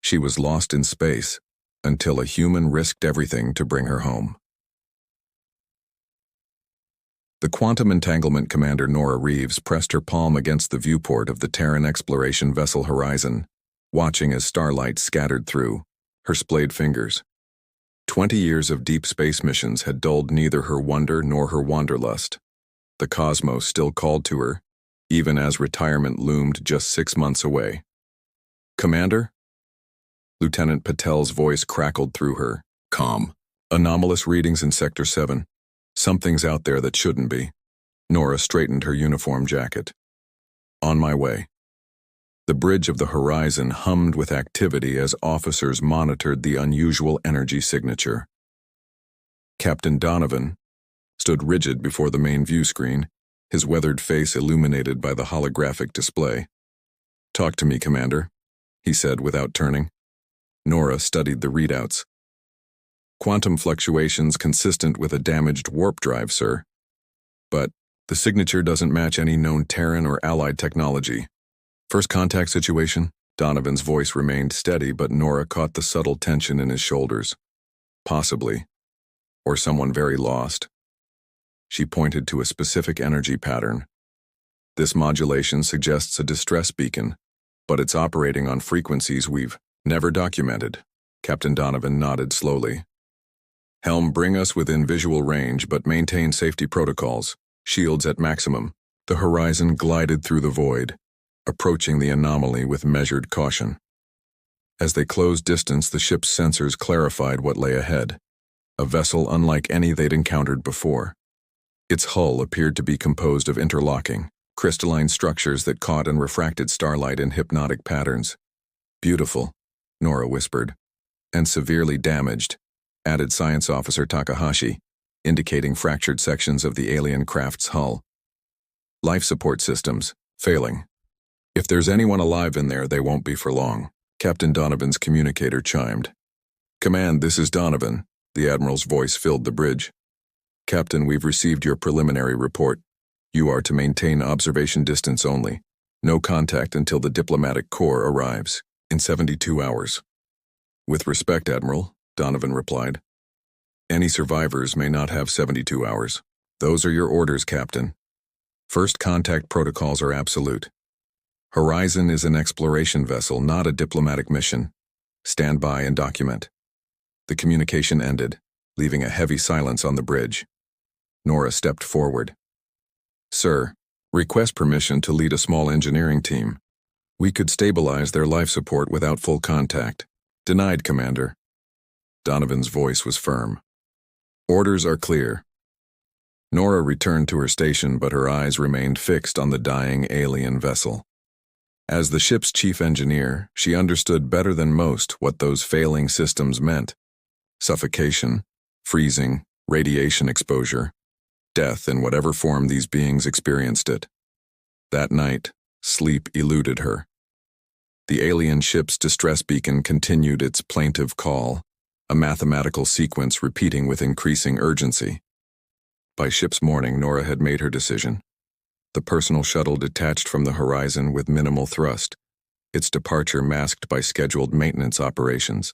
She was lost in space until a human risked everything to bring her home. The quantum entanglement commander Nora Reeves pressed her palm against the viewport of the Terran exploration vessel Horizon, watching as starlight scattered through her splayed fingers. 20 years of deep space missions had dulled neither her wonder nor her wanderlust. The cosmos still called to her, even as retirement loomed just 6 months away. "Commander?" Lieutenant Patel's voice crackled through her. "Calm. Anomalous readings in Sector 7. Something's out there that shouldn't be." Nora straightened her uniform jacket. "On my way." The bridge of the Horizon hummed with activity as officers monitored the unusual energy signature. Captain Donovan stood rigid before the main view screen, his weathered face illuminated by the holographic display. "Talk to me, Commander," he said without turning. Nora studied the readouts. "Quantum fluctuations consistent with a damaged warp drive, sir. But the signature doesn't match any known Terran or allied technology." "First contact situation?" Donovan's voice remained steady, but Nora caught the subtle tension in his shoulders. "Possibly. Or someone very lost." She pointed to a specific energy pattern. "This modulation suggests a distress beacon, but it's operating on frequencies we've never documented." Captain Donovan nodded slowly. "Helm, bring us within visual range, but maintain safety protocols. Shields at maximum." The Horizon glided through the void, approaching the anomaly with measured caution. As they closed distance, the ship's sensors clarified what lay ahead. A vessel unlike any they'd encountered before. Its hull appeared to be composed of interlocking, crystalline structures that caught and refracted starlight in hypnotic patterns. "Beautiful," Nora whispered. "And severely damaged," added Science Officer Takahashi, indicating fractured sections of the alien craft's hull. "Life support systems, failing. If there's anyone alive in there, they won't be for long." Captain Donovan's communicator chimed. "Command, this is Donovan." The Admiral's voice filled the bridge. "Captain, we've received your preliminary report. You are to maintain observation distance only. No contact until the diplomatic corps arrives, in 72 hours. "With respect, Admiral," Donovan replied. "Any survivors may not have 72 hours. Those are your orders, Captain. First contact protocols are absolute. Horizon is an exploration vessel, not a diplomatic mission. Stand by and document." The communication ended, leaving a heavy silence on the bridge. Nora stepped forward. "Sir, request permission to lead a small engineering team. We could stabilize their life support without full contact." "Denied, Commander." Donovan's voice was firm. "Orders are clear." Nora returned to her station, but her eyes remained fixed on the dying alien vessel. As the ship's chief engineer, she understood better than most what those failing systems meant. Suffocation, freezing, radiation exposure, death in whatever form these beings experienced it. That night, sleep eluded her. The alien ship's distress beacon continued its plaintive call, a mathematical sequence repeating with increasing urgency. By ship's morning, Nora had made her decision. The personal shuttle detached from the Horizon with minimal thrust, its departure masked by scheduled maintenance operations.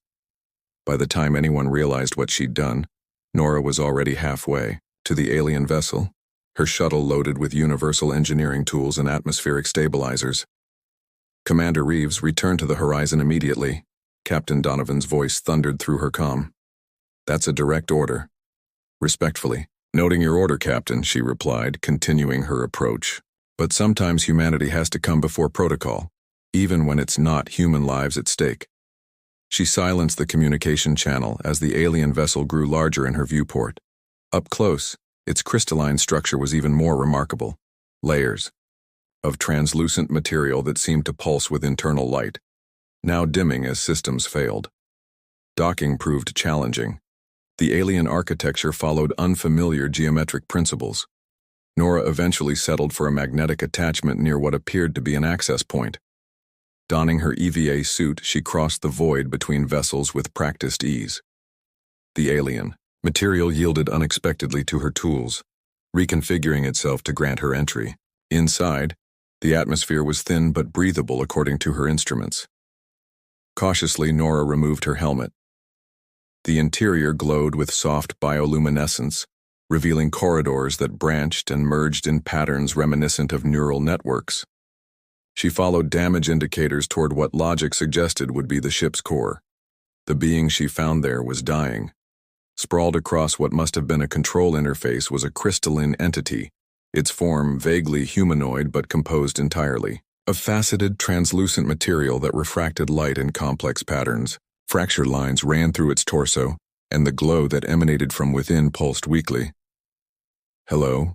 By the time anyone realized what she'd done, Nora was already halfway to the alien vessel, her shuttle loaded with universal engineering tools and atmospheric stabilizers. "Commander Reeves, return to the Horizon immediately." Captain Donovan's voice thundered through her comm. "That's a direct order." "Respectfully." "Noting your order, Captain," she replied, continuing her approach. "But sometimes humanity has to come before protocol, even when it's not human lives at stake." She silenced the communication channel as the alien vessel grew larger in her viewport. Up close, its crystalline structure was even more remarkable. Layers of translucent material that seemed to pulse with internal light, now dimming as systems failed. Docking proved challenging. The alien architecture followed unfamiliar geometric principles. Nora eventually settled for a magnetic attachment near what appeared to be an access point. Donning her EVA suit, she crossed the void between vessels with practiced ease. The alien material yielded unexpectedly to her tools, reconfiguring itself to grant her entry. Inside, the atmosphere was thin but breathable according to her instruments. Cautiously, Nora removed her helmet. The interior glowed with soft bioluminescence, revealing corridors that branched and merged in patterns reminiscent of neural networks. She followed damage indicators toward what logic suggested would be the ship's core. The being she found there was dying. Sprawled across what must have been a control interface was a crystalline entity, its form vaguely humanoid but composed entirely of faceted, translucent material that refracted light in complex patterns. Fractured lines ran through its torso, and the glow that emanated from within pulsed weakly. "Hello,"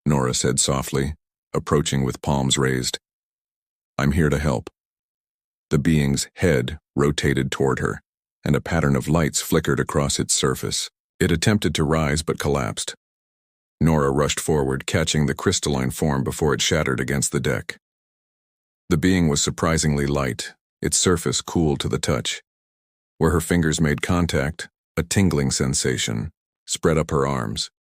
Nora said softly, approaching with palms raised. "I'm here to help." The being's head rotated toward her, and a pattern of lights flickered across its surface. It attempted to rise but collapsed. Nora rushed forward, catching the crystalline form before it shattered against the deck. The being was surprisingly light, its surface cool to the touch. Where her fingers made contact, a tingling sensation spread up her arms.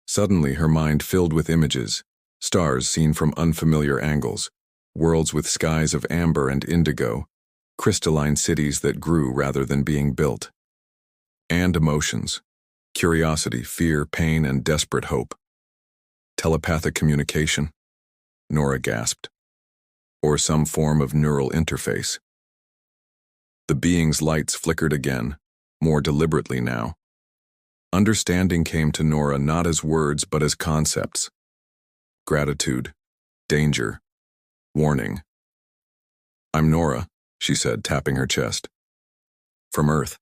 Suddenly, her mind filled with images, stars seen from unfamiliar angles, worlds with skies of amber and indigo, crystalline cities that grew rather than being built. And emotions: curiosity, fear, pain, and desperate hope. Telepathic communication? Nora gasped. Or some form of neural interface. The being's lights flickered again, more deliberately now. Understanding came to Nora not as words but as concepts. Gratitude, danger, warning. "I'm Nora," she said, tapping her chest. "From Earth.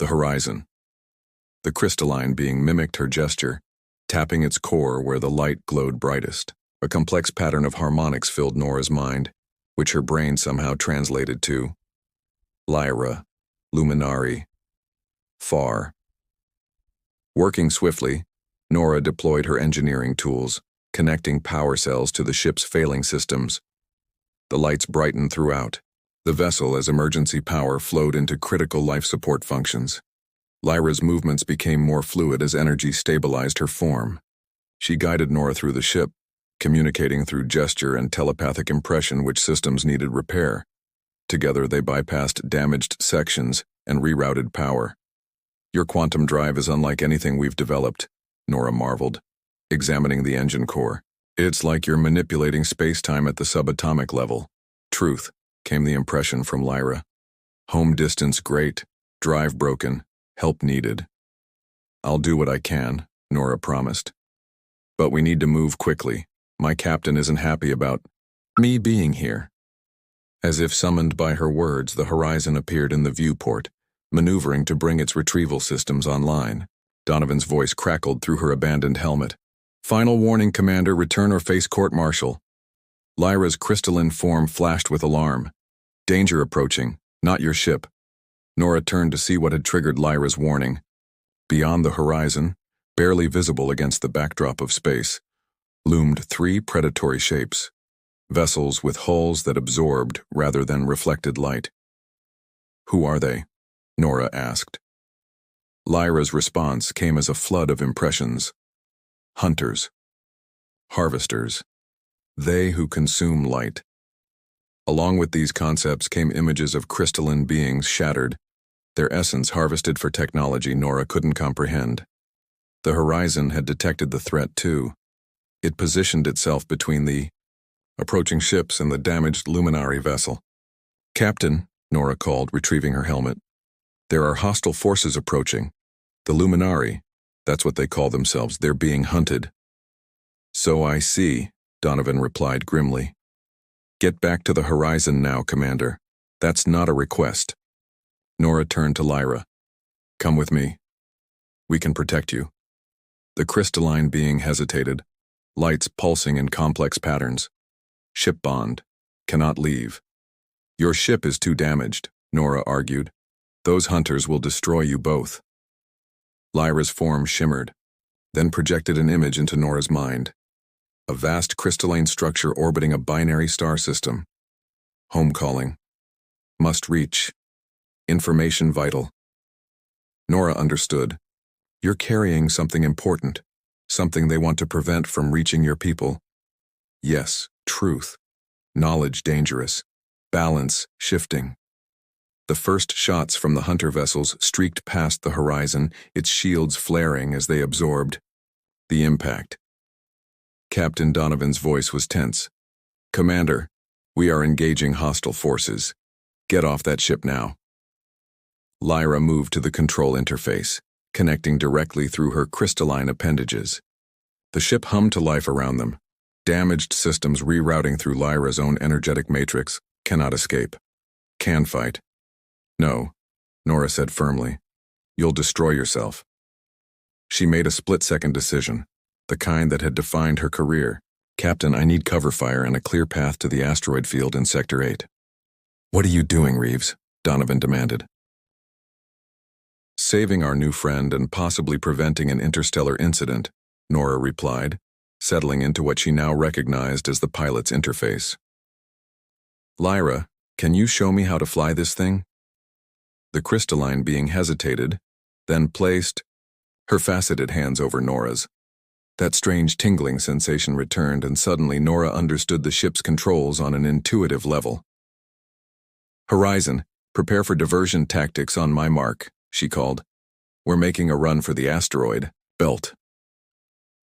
The horizon." The crystalline being mimicked her gesture, tapping its core where the light glowed brightest. A complex pattern of harmonics filled Nora's mind, which her brain somehow translated to Lyra, Luminari, Far. Working swiftly, Nora deployed her engineering tools, connecting power cells to the ship's failing systems. The lights brightened throughout, the vessel as emergency power flowed into critical life support functions. Lyra's movements became more fluid as energy stabilized her form. She guided Nora through the ship, communicating through gesture and telepathic impression which systems needed repair. Together they bypassed damaged sections and rerouted power. "Your quantum drive is unlike anything we've developed," Nora marveled, examining the engine core. "It's like you're manipulating space-time at the subatomic level." "Truth," came the impression from Lyra. "Home distance great, drive broken, help needed." "I'll do what I can," Nora promised. "But we need to move quickly. My captain isn't happy about me being here." As if summoned by her words, the horizon appeared in the viewport, maneuvering to bring its retrieval systems online. Donovan's voice crackled through her abandoned helmet. "Final warning, Commander, return or face court-martial." Lyra's crystalline form flashed with alarm. "Danger approaching, not your ship." Nora turned to see what had triggered Lyra's warning. Beyond the horizon, barely visible against the backdrop of space, loomed three predatory shapes, vessels with hulls that absorbed rather than reflected light. "Who are they?" Nora asked. Lyra's response came as a flood of impressions. "Hunters. Harvesters. They who consume light." Along with these concepts came images of crystalline beings shattered, their essence harvested for technology Nora couldn't comprehend. The horizon had detected the threat too. It positioned itself between the approaching ships and the damaged Luminari vessel. "Captain," Nora called, retrieving her helmet. "There are hostile forces approaching. The Luminari, that's what they call themselves, they're being hunted." "So I see," Donovan replied grimly. "Get back to the horizon now, Commander. That's not a request." Nora turned to Lyra. "Come with me. We can protect you." The crystalline being hesitated, lights pulsing in complex patterns. "Ship bond. Cannot leave." "Your ship is too damaged," Nora argued. "Those hunters will destroy you both." Lyra's form shimmered, then projected an image into Nora's mind. A vast crystalline structure orbiting a binary star system. Home calling. Must reach. Information vital. Nora understood. "You're carrying something important, something they want to prevent from reaching your people." "Yes, truth. Knowledge dangerous. Balance shifting." The first shots from the hunter vessels streaked past the horizon, its shields flaring as they absorbed the impact. Captain Donovan's voice was tense. "Commander, we are engaging hostile forces. Get off that ship now." Lyra moved to the control interface, connecting directly through her crystalline appendages. The ship hummed to life around them. Damaged systems rerouting through Lyra's own energetic matrix. Cannot escape. Can fight. "No," Nora said firmly. "You'll destroy yourself." She made a split-second decision, the kind that had defined her career. "Captain, I need cover fire and a clear path to the asteroid field in Sector 8. "What are you doing, Reeves?" Donovan demanded. "Saving our new friend and possibly preventing an interstellar incident," Nora replied, settling into what she now recognized as the pilot's interface. "Lyra, can you show me how to fly this thing?" The crystalline being hesitated, then placed her faceted hands over Nora's. That strange tingling sensation returned, and suddenly Nora understood the ship's controls on an intuitive level. "Horizon, prepare for diversion tactics on my mark," she called. "We're making a run for the asteroid belt."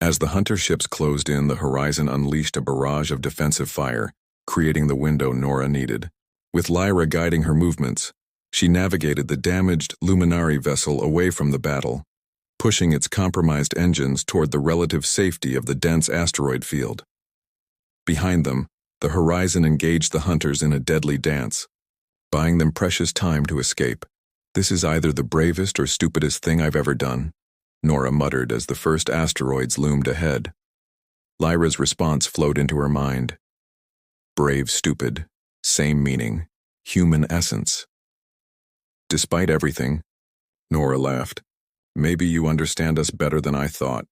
As the hunter ships closed in, the Horizon unleashed a barrage of defensive fire, creating the window Nora needed. With Lyra guiding her movements, she navigated the damaged Luminari vessel away from the battle, pushing its compromised engines toward the relative safety of the dense asteroid field. Behind them, the Horizon engaged the hunters in a deadly dance, buying them precious time to escape. "This is either the bravest or stupidest thing I've ever done," Nora muttered as the first asteroids loomed ahead. Lyra's response flowed into her mind. Brave, stupid, same meaning, human essence. "Despite everything," Nora laughed, "maybe you understand us better than I thought."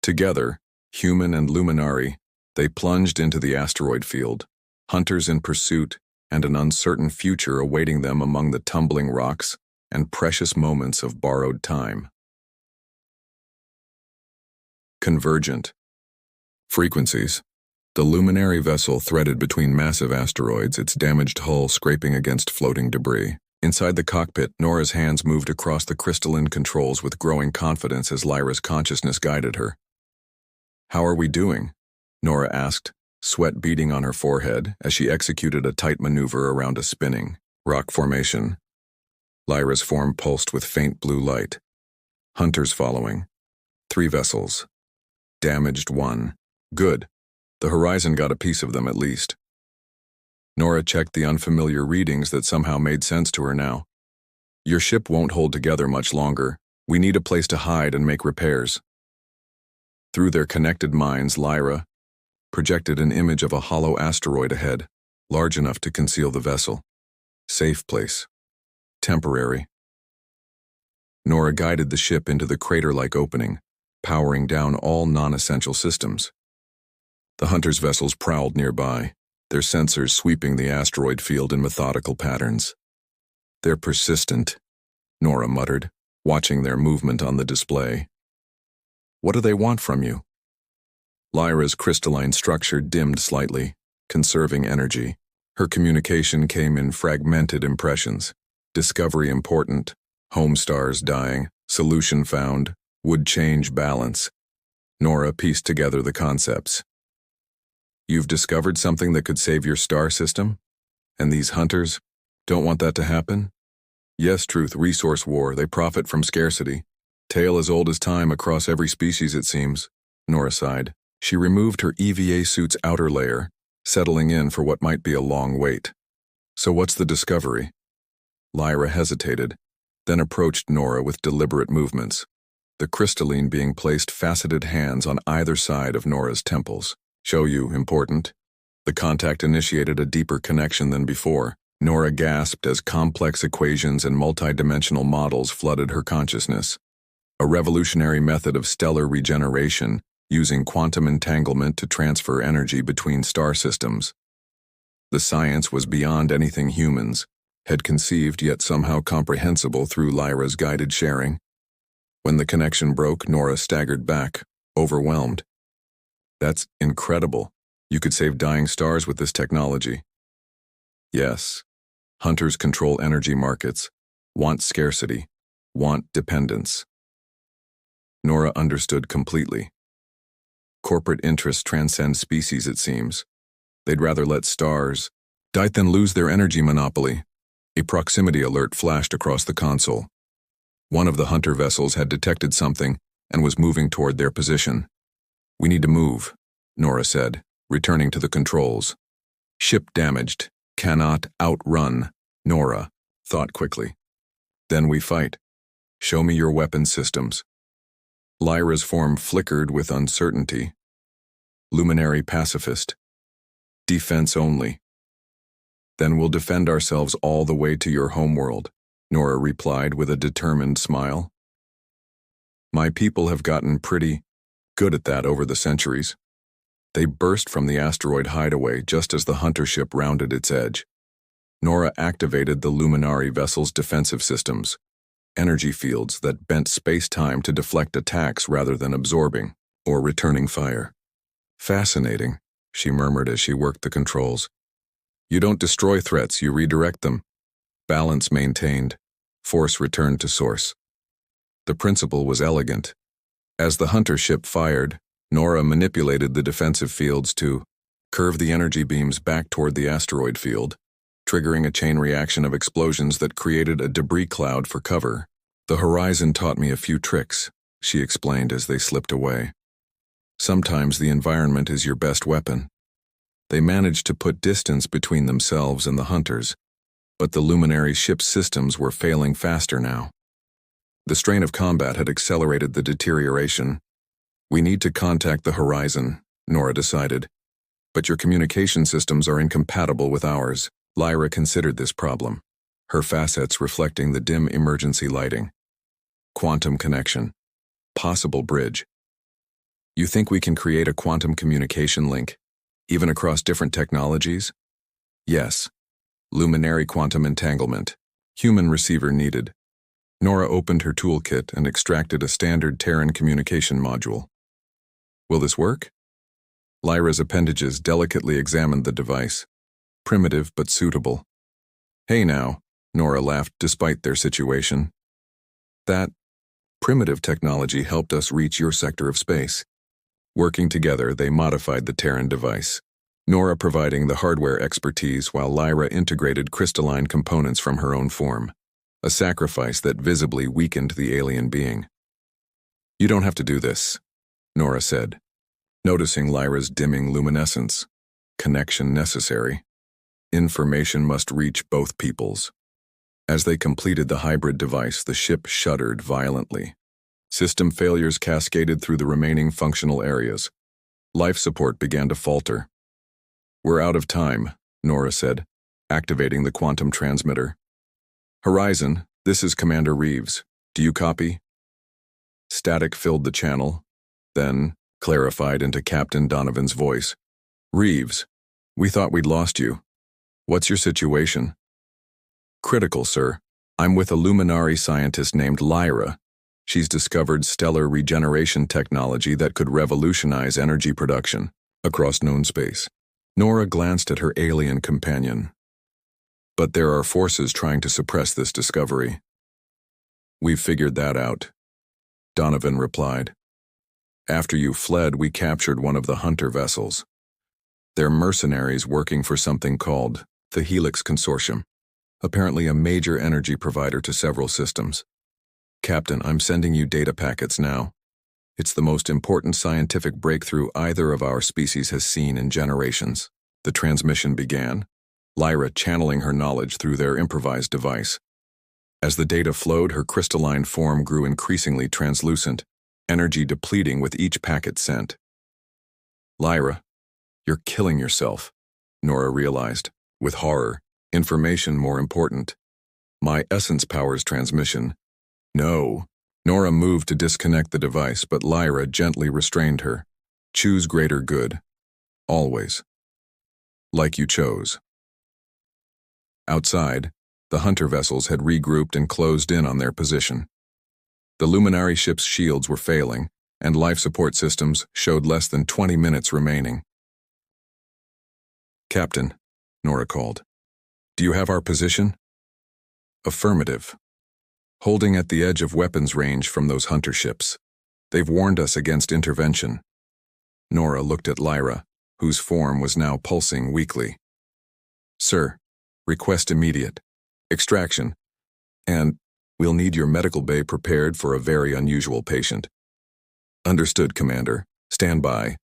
Together, human and Luminari, they plunged into the asteroid field, hunters in pursuit and an uncertain future awaiting them among the tumbling rocks and precious moments of borrowed time. Convergent frequencies. The Luminary vessel threaded between massive asteroids, its damaged hull scraping against floating debris. Inside the cockpit, Nora's hands moved across the crystalline controls with growing confidence as Lyra's consciousness guided her. "How are we doing?" Nora asked, sweat beading on her forehead as she executed a tight maneuver around a spinning rock formation. Lyra's form pulsed with faint blue light. Hunters following. 3 vessels. Damaged 1. Good. The Horizon got a piece of them at least. Nora checked the unfamiliar readings that somehow made sense to her now. "Your ship won't hold together much longer. We need a place to hide and make repairs." Through their connected minds, Lyra projected an image of a hollow asteroid ahead, large enough to conceal the vessel. Safe place. Temporary. Nora guided the ship into the crater-like opening, powering down all non-essential systems. The hunters' vessels prowled nearby, their sensors sweeping the asteroid field in methodical patterns. "They're persistent," Nora muttered, watching their movement on the display. "What do they want from you?" Lyra's crystalline structure dimmed slightly, conserving energy. Her communication came in fragmented impressions. Discovery important, home stars dying, solution found, would change balance. Nora pieced together the concepts. "You've discovered something that could save your star system? And these hunters don't want that to happen?" "Yes, truth, resource war, they profit from scarcity. Tale as old as time across every species, it seems," Nora sighed. She removed her EVA suit's outer layer, settling in for what might be a long wait. "So what's the discovery?" Lyra hesitated, then approached Nora with deliberate movements, the crystalline being placed faceted hands on either side of Nora's temples. "Show you, important." The contact initiated a deeper connection than before. Nora gasped as complex equations and multidimensional models flooded her consciousness. A revolutionary method of stellar regeneration, using quantum entanglement to transfer energy between star systems. The science was beyond anything humans had conceived, yet somehow comprehensible through Lyra's guided sharing. When the connection broke, Nora staggered back, overwhelmed. "That's incredible. You could save dying stars with this technology." "Yes. Hunters control energy markets, want scarcity, want dependence. Nora understood completely. Corporate interests transcend species, it seems. They'd rather let stars die than lose their energy monopoly. A proximity alert flashed across the console. One of the hunter vessels had detected something and was moving toward their position. "We need to move," Nora said, returning to the controls. "Ship damaged. Cannot outrun," Nora thought quickly. "Then we fight. Show me your weapon systems." Lyra's form flickered with uncertainty. "Luminary pacifist. Defense only." "Then we'll defend ourselves all the way to your homeworld," Nora replied with a determined smile. "My people have gotten pretty good at that over the centuries." They burst from the asteroid hideaway just as the hunter ship rounded its edge. Nora activated the Luminary vessel's defensive systems, energy fields that bent space-time to deflect attacks rather than absorbing or returning fire. "Fascinating," she murmured as she worked the controls. "You don't destroy threats, you redirect them." Balance maintained. Force returned to source. The principle was elegant. As the hunter ship fired, Nora manipulated the defensive fields to curve the energy beams back toward the asteroid field, triggering a chain reaction of explosions that created a debris cloud for cover. "The horizon taught me a few tricks," she explained as they slipped away. "Sometimes the environment is your best weapon." They managed to put distance between themselves and the hunters, but the Luminary ship's systems were failing faster now. The strain of combat had accelerated the deterioration. "We need to contact the horizon," Nora decided. "But your communication systems are incompatible with ours." Lyra considered this problem, her facets reflecting the dim emergency lighting. "Quantum connection. Possible bridge. You think we can create a quantum communication link, even across different technologies?" "Yes. Luminary quantum entanglement. Human receiver needed." Nora opened her toolkit and extracted a standard Terran communication module. "Will this work?" Lyra's appendages delicately examined the device. Primitive but suitable. "Hey now," Nora laughed despite their situation. "That primitive technology helped us reach your sector of space." Working together, they modified the Terran device, Nora providing the hardware expertise while Lyra integrated crystalline components from her own form, a sacrifice that visibly weakened the alien being. "You don't have to do this," Nora said, noticing Lyra's dimming luminescence. "Connection necessary. Information must reach both peoples." As they completed the hybrid device, the ship shuddered violently. System failures cascaded through the remaining functional areas. Life support began to falter. "We're out of time," Nora said, activating the quantum transmitter. "Horizon, this is Commander Reeves. Do you copy?" Static filled the channel, then clarified into Captain Donovan's voice. "Reeves, we thought we'd lost you. What's your situation?" "Critical, sir. I'm with a Luminary scientist named Lyra. She's discovered stellar regeneration technology that could revolutionize energy production across known space." Nora glanced at her alien companion. "But there are forces trying to suppress this discovery." "We've figured that out," Donovan replied. "After you fled, we captured one of the hunter vessels. They're mercenaries working for something called the Helix Consortium, apparently a major energy provider to several systems. Captain, I'm sending you data packets now. It's the most important scientific breakthrough either of our species has seen in generations." The transmission began, Lyra channeling her knowledge through their improvised device. As the data flowed, her crystalline form grew increasingly translucent, energy depleting with each packet sent. "Lyra, you're killing yourself," Nora realized, with horror. "Information more important. My essence powers transmission." "No." Nora moved to disconnect the device, but Lyra gently restrained her. "Choose greater good. Always. Like you chose." Outside, the hunter vessels had regrouped and closed in on their position. The Luminary ship's shields were failing, and life support systems showed less than 20 minutes remaining. "Captain," Nora called. Do you have our position? Affirmative. Holding at the edge of weapons range from those hunter ships. They've warned us against intervention. Nora looked at Lyra, whose form was now pulsing weakly. Sir, request immediate extraction, and we'll need your medical bay prepared for a very unusual patient. Understood, Commander. Stand by.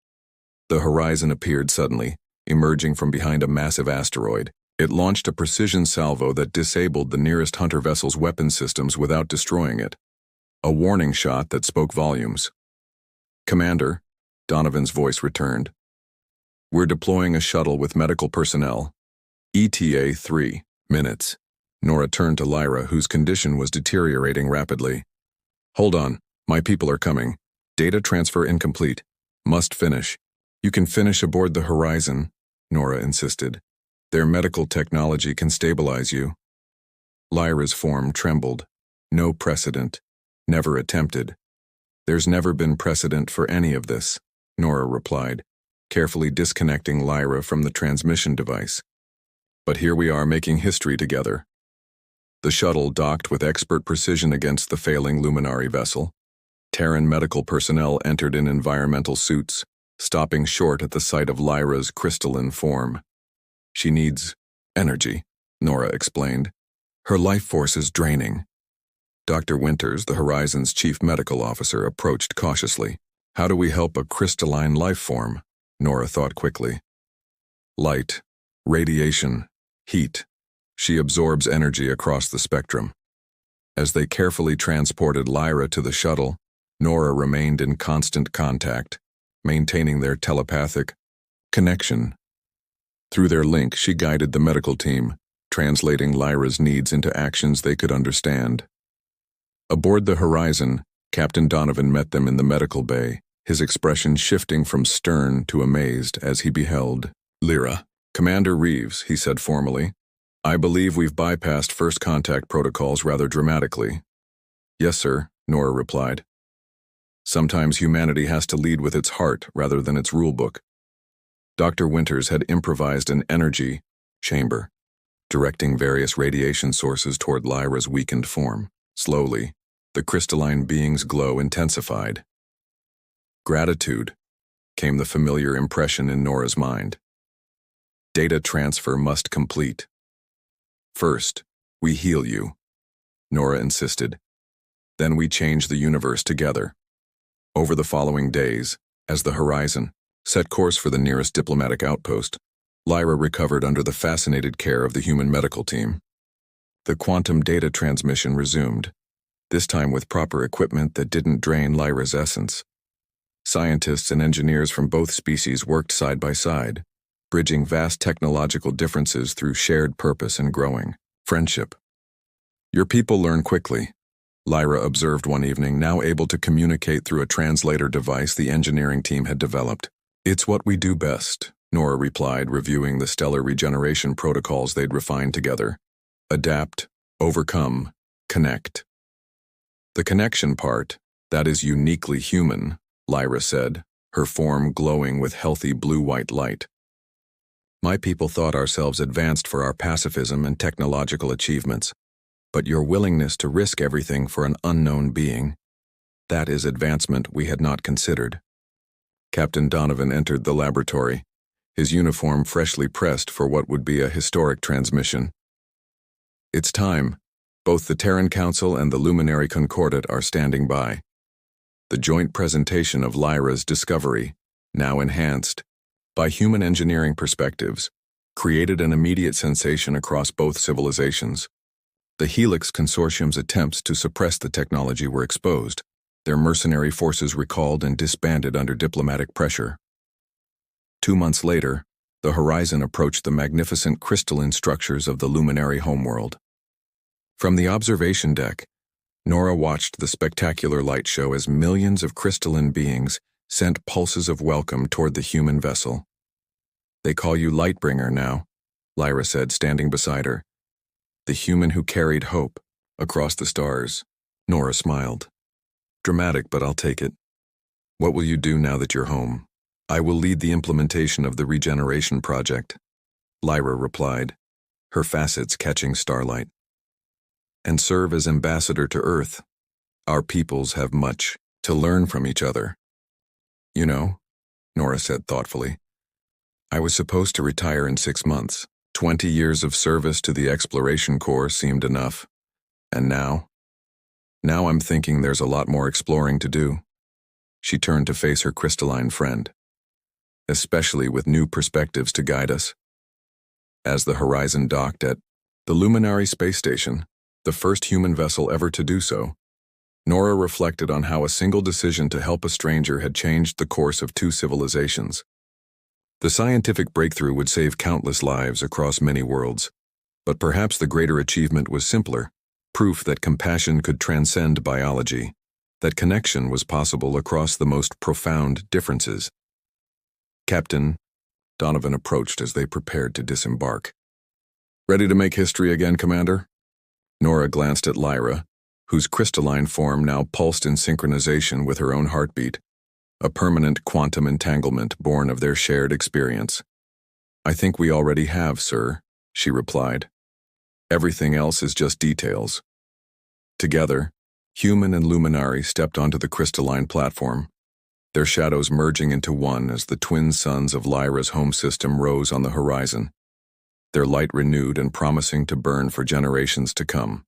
The horizon appeared suddenly, emerging from behind a massive asteroid. It launched a precision salvo that disabled the nearest hunter vessel's weapon systems without destroying it. A warning shot that spoke volumes. Commander, Donovan's voice returned. We're deploying a shuttle with medical personnel. ETA 3 minutes. Nora turned to Lyra, whose condition was deteriorating rapidly. Hold on, my people are coming. Data transfer incomplete. Must finish. You can finish aboard the Horizon, Nora insisted. Their medical technology can stabilize you. Lyra's form trembled. No precedent. Never attempted. There's never been precedent for any of this, Nora replied, carefully disconnecting Lyra from the transmission device. But here we are making history together. The shuttle docked with expert precision against the failing Luminary vessel. Terran medical personnel entered in environmental suits, stopping short at the sight of Lyra's crystalline form. She needs energy, Nora explained. Her life force is draining. Dr. Winters, the Horizon's chief medical officer, approached cautiously. How do we help a crystalline life form? Nora thought quickly. Light, radiation, heat. She absorbs energy across the spectrum. As they carefully transported Lyra to the shuttle, Nora remained in constant contact, maintaining their telepathic connection. Through their link, she guided the medical team, translating Lyra's needs into actions they could understand. Aboard the Horizon, Captain Donovan met them in the medical bay, his expression shifting from stern to amazed as he beheld Lyra. Commander Reeves, he said formally, I believe we've bypassed first contact protocols rather dramatically. Yes, sir, Nora replied. Sometimes humanity has to lead with its heart rather than its rulebook. Dr. Winters had improvised an energy chamber, directing various radiation sources toward Lyra's weakened form. Slowly, the crystalline being's glow intensified. Gratitude, came the familiar impression in Nora's mind. Data transfer must complete. First, we heal you, Nora insisted. Then we change the universe together. Over the following days, as the Horizon set course for the nearest diplomatic outpost, Lyra recovered under the fascinated care of the human medical team. The quantum data transmission resumed, this time with proper equipment that didn't drain Lyra's essence. Scientists and engineers from both species worked side by side, bridging vast technological differences through shared purpose and growing friendship. Your people learn quickly, Lyra observed one evening, now able to communicate through a translator device the engineering team had developed. It's what we do best, Nora replied, reviewing the stellar regeneration protocols they'd refined together. Adapt, overcome, connect. The connection part, that is uniquely human, Lyra said, her form glowing with healthy blue-white light. My people thought ourselves advanced for our pacifism and technological achievements, but your willingness to risk everything for an unknown being, that is advancement we had not considered. Captain Donovan entered the laboratory, his uniform freshly pressed for what would be a historic transmission. It's time. Both the Terran Council and the Luminary Concordat are standing by. The joint presentation of Lyra's discovery, now enhanced by human engineering perspectives, created an immediate sensation across both civilizations. The Helix Consortium's attempts to suppress the technology were exposed, their mercenary forces recalled and disbanded under diplomatic pressure. 2 months later, the Horizon approached the magnificent crystalline structures of the Luminary homeworld. From the observation deck, Nora watched the spectacular light show as millions of crystalline beings sent pulses of welcome toward the human vessel. They call you Lightbringer now, Lyra said, standing beside her. The human who carried hope across the stars. Nora smiled. Dramatic, but I'll take it. What will you do now that you're home? I will lead the implementation of the regeneration project, Lyra replied, her facets catching starlight. And serve as ambassador to Earth. Our peoples have much to learn from each other. You know, Nora said thoughtfully, I was supposed to retire in 6 months. 20 years of service to the Exploration Corps seemed enough. And now? Now I'm thinking there's a lot more exploring to do. She turned to face her crystalline friend. Especially with new perspectives to guide us. As the Horizon docked at the Luminary Space Station, the first human vessel ever to do so, Nora reflected on how a single decision to help a stranger had changed the course of 2 civilizations. The scientific breakthrough would save countless lives across many worlds, but perhaps the greater achievement was simpler, proof that compassion could transcend biology, that connection was possible across the most profound differences. Captain, Donovan approached as they prepared to disembark. Ready to make history again, Commander? Nora glanced at Lyra, whose crystalline form now pulsed in synchronization with her own heartbeat, a permanent quantum entanglement born of their shared experience. I think we already have, sir, she replied. Everything else is just details. Together, human and luminary stepped onto the crystalline platform, their shadows merging into one as the twin suns of Lyra's home system rose on the horizon, their light renewed and promising to burn for generations to come.